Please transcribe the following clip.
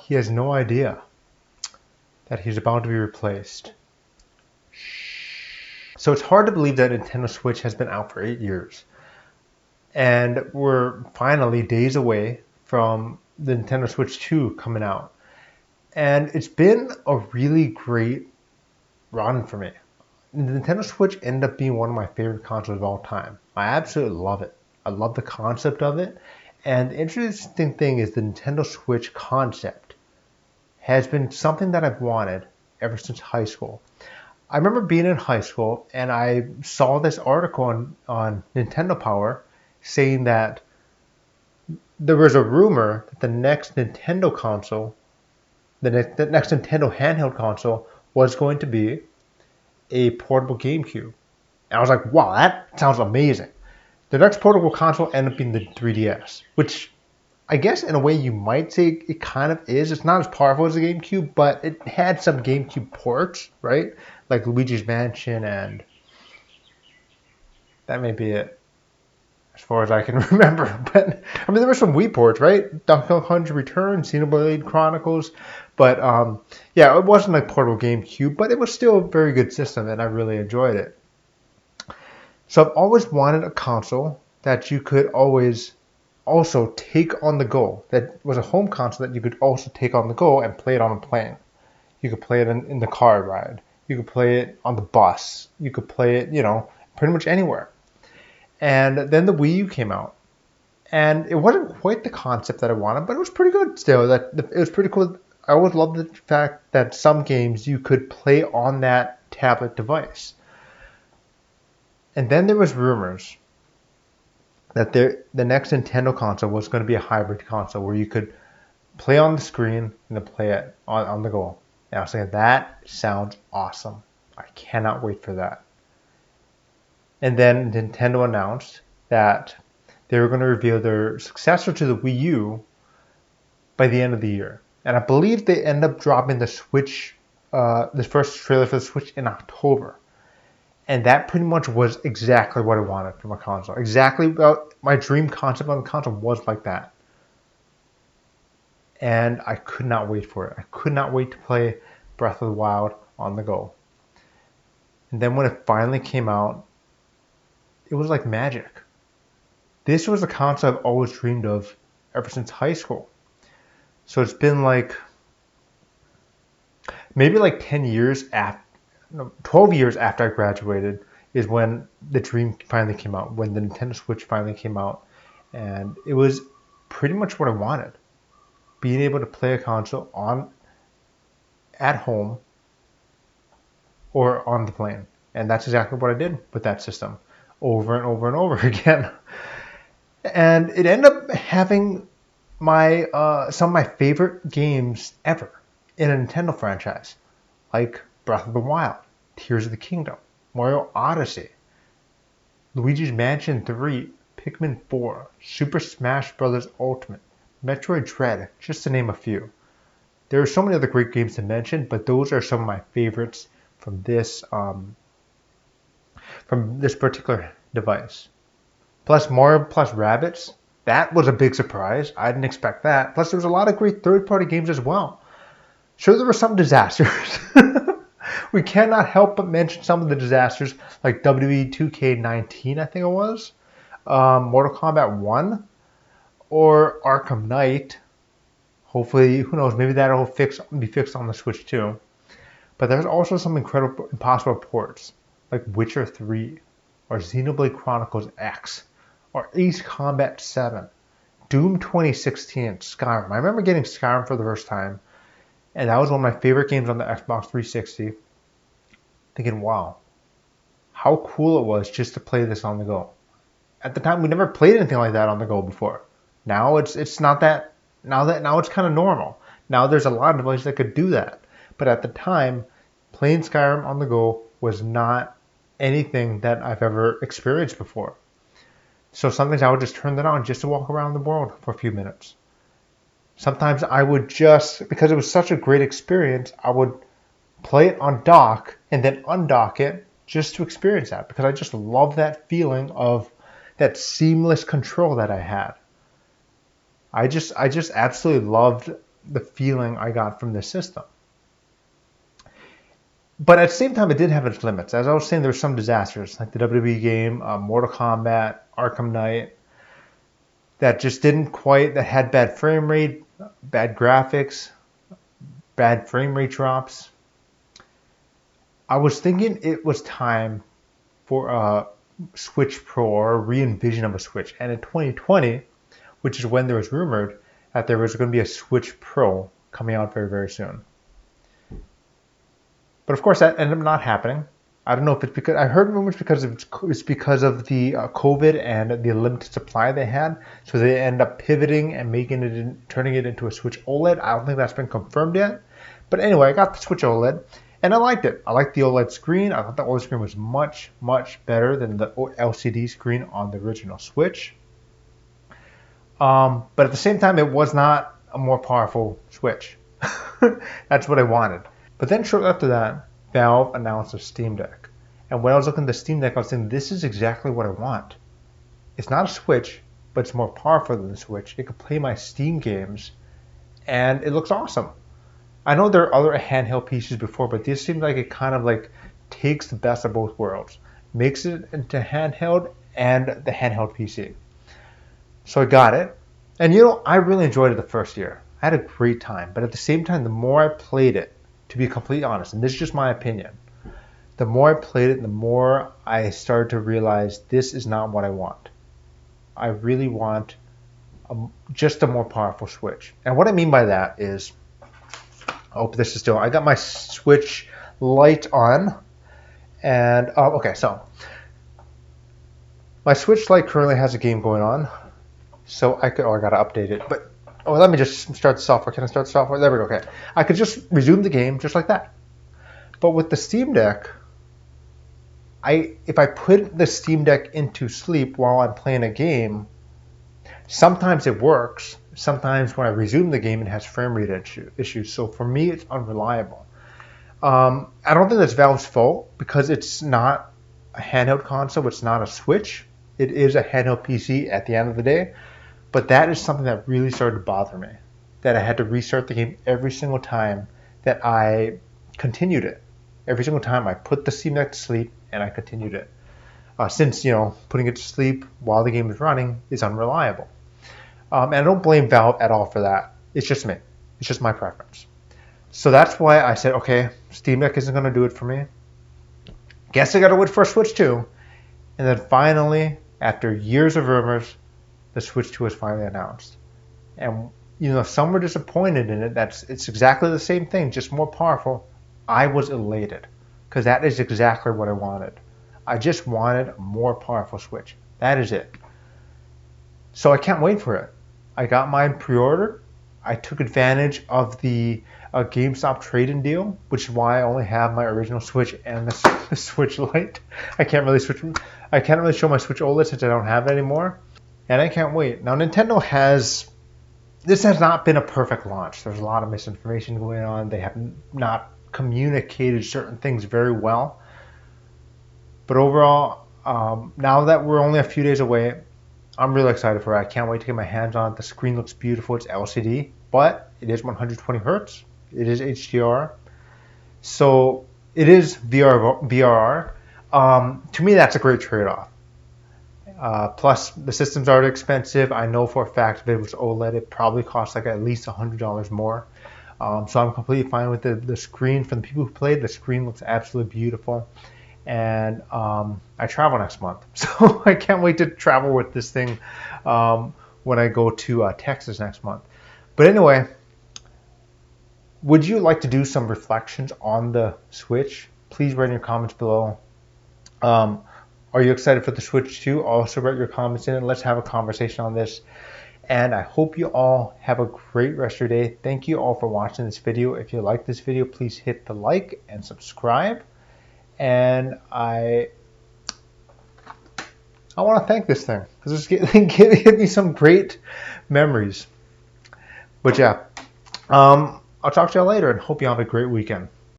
he has no idea that he's about to be replaced. So it's hard to believe that Nintendo Switch has been out for 8 years. And we're finally days away from the Nintendo Switch 2 coming out. And it's been a really great run for me. The Nintendo Switch ended up being one of my favorite consoles of all time. I absolutely love it. I love the concept of it. And the interesting thing is the Nintendo Switch concept has been something that I've wanted ever since high school. I remember being in high school and I saw this article on Nintendo Power saying that there was a rumor that the next Nintendo console, the next Nintendo handheld console, was going to be a portable GameCube. And I was like, wow, that sounds amazing. The next portable console ended up being the 3DS, which I guess in a way you might say it kind of is. It's not as powerful as the GameCube, but it had some GameCube ports, right? Like Luigi's Mansion, and that may be it as far as I can remember. But I mean, there were some Wii ports, right? Donkey Kong Country Returns, Xenoblade Chronicles. But yeah, it wasn't like portable GameCube, but it was still a very good system, and I really enjoyed it. So I've always wanted a console that you could always also take on the go. That was a home console that you could also take on the go and play it on a plane. You could play it in the car ride. You could play it on the bus. You could play it, pretty much anywhere. And then the Wii U came out. And it wasn't quite the concept that I wanted, but it was pretty good still. It was pretty cool. I always loved the fact that some games you could play on that tablet device. And then there was rumors that the next Nintendo console was going to be a hybrid console where you could play on the screen and then play it on the go. And I was saying, that sounds awesome. I cannot wait for that. And then Nintendo announced that they were going to reveal their successor to the Wii U by the end of the year. And I believe they end up dropping the Switch, the first trailer for the Switch in October. And that pretty much was exactly what I wanted from a console. Exactly what my dream concept on the console was like that. And I could not wait for it. I could not wait to play Breath of the Wild on the go. And then when it finally came out, it was like magic. This was a console I've always dreamed of ever since high school. So it's been maybe 10 years after, 12 years after I graduated is when the dream finally came out, when the Nintendo Switch finally came out. And it was pretty much what I wanted. Being able to play a console at home or on the plane. And that's exactly what I did with that system over and over and over again. And it ended up having some of my favorite games ever in a Nintendo franchise, like Breath of the Wild, Tears of the Kingdom, Mario Odyssey, Luigi's Mansion 3, Pikmin 4, Super Smash Bros. Ultimate, Metroid Dread, just to name a few. There are so many other great games to mention, but those are some of my favorites from this particular device. Plus Mario plus Rabbids, that was a big surprise. I didn't expect that. Plus there was a lot of great third-party games as well. Sure, there were some disasters. We cannot help but mention some of the disasters, like WWE 2K19, I think it was, Mortal Kombat 1, or Arkham Knight. Hopefully, who knows, maybe that'll be fixed on the Switch too. But there's also some incredible, impossible ports, like Witcher 3, or Xenoblade Chronicles X, or Ace Combat 7, Doom 2016, and Skyrim. I remember getting Skyrim for the first time, and that was one of my favorite games on the Xbox 360. Thinking, wow, how cool it was just to play this on the go. At the time, we never played anything like that on the go before. Now it's not that. Now it's kind of normal. Now there's a lot of devices that could do that. But at the time, playing Skyrim on the go was not anything that I've ever experienced before. So sometimes I would just turn that on just to walk around the world for a few minutes. Sometimes I would just, because it was such a great experience, I would play it on dock and then undock it just to experience that, because I just love that feeling of that seamless control that I had. I just absolutely loved the feeling I got from this system. But at the same time, it did have its limits. As I was saying, there were some disasters, like the WWE game, Mortal Kombat, Arkham Knight, that just didn't quite, that had bad frame rate, bad graphics, bad frame rate drops. I was thinking it was time for a Switch Pro or a re-envision of a Switch. And in 2020, which is when there was rumored that there was going to be a Switch Pro coming out very, very soon. But of course, that ended up not happening. I don't know if it's because I heard rumors because it's because of the COVID and the limited supply they had. So they end up pivoting and turning it into a Switch OLED. I don't think that's been confirmed yet. But anyway, I got the Switch OLED and I liked it. I liked the OLED screen. I thought the OLED screen was much, much better than the LCD screen on the original Switch. But at the same time, it was not a more powerful Switch. That's what I wanted. But then shortly after that, Valve announced a Steam Deck. And when I was looking at the Steam Deck, I was saying, this is exactly what I want. It's not a Switch, but it's more powerful than the Switch. It can play my Steam games, and it looks awesome. I know there are other handheld PCs before, but this seems like it kind of like takes the best of both worlds. Makes it into handheld and the handheld PC. So I got it. And I really enjoyed it the first year. I had a great time. But at the same time, the more I played it, to be completely honest, and this is just my opinion, the more I played it, the more I started to realize this is not what I want. I really want just a more powerful Switch. And what I mean by that is, I got my Switch Lite on, and okay, so my Switch Lite currently has a game going on, so I gotta update it, but let me just start the software. Can I start the software? There we go. Okay. I could just resume the game just like that. But with the Steam Deck, if I put the Steam Deck into sleep while I'm playing a game, sometimes it works. Sometimes when I resume the game, it has frame rate issues. So for me, it's unreliable. I don't think that's Valve's fault because it's not a handheld console. It's not a Switch. It is a handheld PC at the end of the day. But that is something that really started to bother me, that I had to restart the game every single time that I continued it. Every single time I put the Steam Deck to sleep and I continued it. Since, putting it to sleep while the game is running is unreliable. And I don't blame Valve at all for that. It's just me. It's just my preference. So that's why I said, okay, Steam Deck isn't going to do it for me. Guess I got to wait for a Switch 2. And then finally, after years of rumors, the Switch 2 was finally announced. And, some were disappointed in it. It's exactly the same thing, just more powerful. I was elated because that is exactly what I wanted. I just wanted a more powerful Switch. That is it. So I can't wait for it. I got mine pre-order. I took advantage of the GameStop trade-in deal, which is why I only have my original Switch and the Switch Lite. I can't really show my Switch OLED since I don't have it anymore. And I can't wait. Now, this has not been a perfect launch. There's a lot of misinformation going on. They have not communicated certain things very well. But overall, now that we're only a few days away, I'm really excited for it. I can't wait to get my hands on it. The screen looks beautiful. It's LCD, but it is 120 hertz. It is HDR. So it is VRR. To me, that's a great trade-off. Plus, the system's already expensive. I know for a fact if it was OLED, it probably costs like at least $100 more. So I'm completely fine with the screen. For the people who played, the screen looks absolutely beautiful. And I travel next month. So I can't wait to travel with this thing when I go to Texas next month. But anyway, would you like to do some reflections on the Switch? Please write in your comments below. Are you excited for the Switch 2? Also write your comments in and let's have a conversation on this. And I hope you all have a great rest of your day. Thank you all for watching this video. If you like this video, please hit the like and subscribe. And I want to thank this thing because it's giving me some great memories. But yeah, I'll talk to y'all later and hope you have a great weekend.